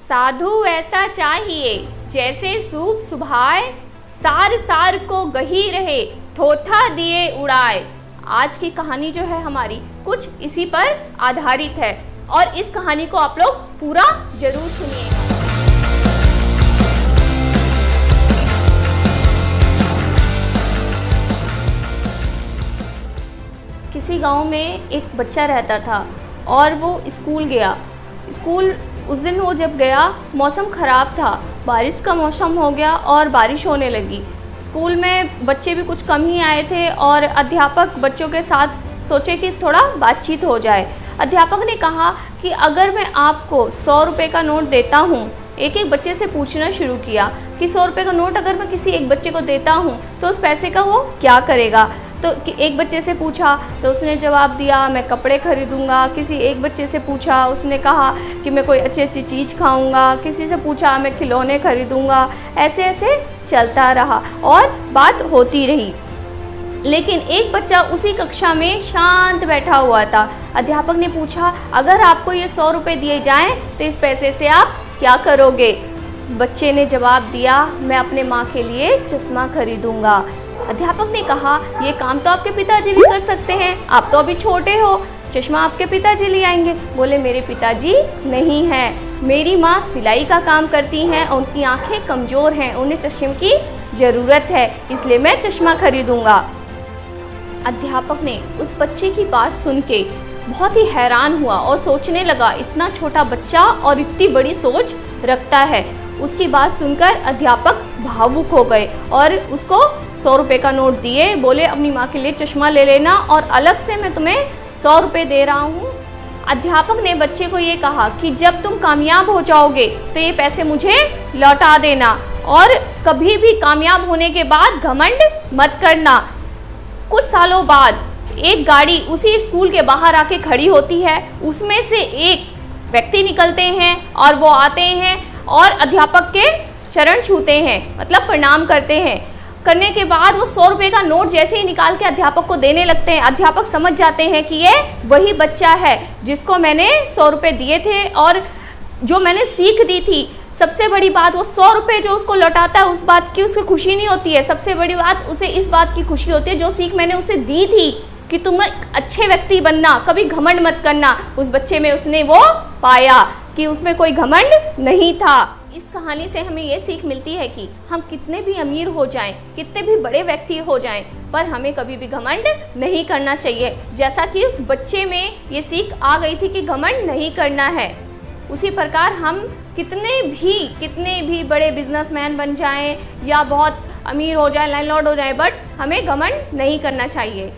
साधु ऐसा चाहिए जैसे सूप सुभाए, सार सार को गही रहे, थोथा दिए उड़ाए। आज की कहानी जो है हमारी कुछ इसी पर आधारित है और इस कहानी को आप लोग पूरा जरूर सुनिएगा। किसी गांव में एक बच्चा रहता था और वो स्कूल गया। स्कूल उस दिन वो जब गया मौसम ख़राब था, बारिश का मौसम हो गया और बारिश होने लगी। स्कूल में बच्चे भी कुछ कम ही आए थे और अध्यापक बच्चों के साथ सोचे कि थोड़ा बातचीत हो जाए। अध्यापक ने कहा कि अगर मैं आपको 100 रुपये का नोट देता हूँ, एक एक बच्चे से पूछना शुरू किया कि 100 रुपये का नोट अगर मैं किसी एक बच्चे को देता हूँ तो उस पैसे का वो क्या करेगा। तो एक बच्चे से पूछा तो उसने जवाब दिया मैं कपड़े खरीदूंगा। किसी एक बच्चे से पूछा, उसने कहा कि मैं कोई अच्छी अच्छी चीज़ खाऊंगा। किसी से पूछा मैं खिलौने खरीदूंगा। ऐसे ऐसे चलता रहा और बात होती रही। लेकिन एक बच्चा उसी कक्षा में शांत बैठा हुआ था। अध्यापक ने पूछा अगर आपको ये 100 रुपये दिए जाएं तो इस पैसे से आप क्या करोगे। बच्चे ने जवाब दिया मैं अपने माँ के लिए चश्मा खरीदूंगा। अध्यापक ने कहा ये काम तो आपके पिताजी भी कर सकते हैं, आप तो अभी छोटे हो, चश्मा आपके पिताजी ले आएंगे। बोले मेरे पिताजी नहीं हैं, मेरी माँ सिलाई का काम करती हैं और उनकी आंखें कमज़ोर हैं, उन्हें चश्मे की ज़रूरत है, इसलिए मैं चश्मा खरीदूंगा। अध्यापक ने उस बच्चे की बात सुन के बहुत ही हैरान हुआ और सोचने लगा इतना छोटा बच्चा और इतनी बड़ी सोच रखता है। उसकी बात सुनकर अध्यापक भावुक हो गए और उसको 100 रुपये का नोट दिए। बोले अपनी माँ के लिए चश्मा ले लेना और अलग से मैं तुम्हें 100 रुपये दे रहा हूँ। अध्यापक ने बच्चे को ये कहा कि जब तुम कामयाब हो जाओगे तो ये पैसे मुझे लौटा देना और कभी भी कामयाब होने के बाद घमंड मत करना। कुछ सालों बाद एक गाड़ी उसी स्कूल के बाहर आके खड़ी होती है। उसमें से एक व्यक्ति निकलते हैं और वो आते हैं और अध्यापक के चरण छूते हैं, मतलब प्रणाम करते हैं। करने के बाद वो 100 रुपये का नोट जैसे ही निकाल के अध्यापक को देने लगते हैं। अध्यापक समझ जाते हैं कि ये वही बच्चा है जिसको मैंने 100 रुपये दिए थे और जो मैंने सीख दी थी। सबसे बड़ी बात वो 100 रुपये जो उसको लौटाता है उस बात की उसे खुशी नहीं होती है। सबसे बड़ी बात उसे इस बात की खुशी होती है जो सीख मैंने उसे दी थी कि तुम एक अच्छे व्यक्ति बनना, कभी घमंड मत करना। उस बच्चे में उसने वो पाया कि उसमें कोई घमंड नहीं था। इस कहानी से हमें ये सीख मिलती है कि हम कितने भी अमीर हो जाएं, कितने भी बड़े व्यक्ति हो जाएं, पर हमें कभी भी घमंड नहीं करना चाहिए। जैसा कि उस बच्चे में ये सीख आ गई थी कि घमंड नहीं करना है, उसी प्रकार हम कितने भी बड़े बिजनेसमैन बन जाएं या बहुत अमीर हो जाएं, लैंडलॉर्ड हो जाएं, बट हमें घमंड नहीं करना चाहिए।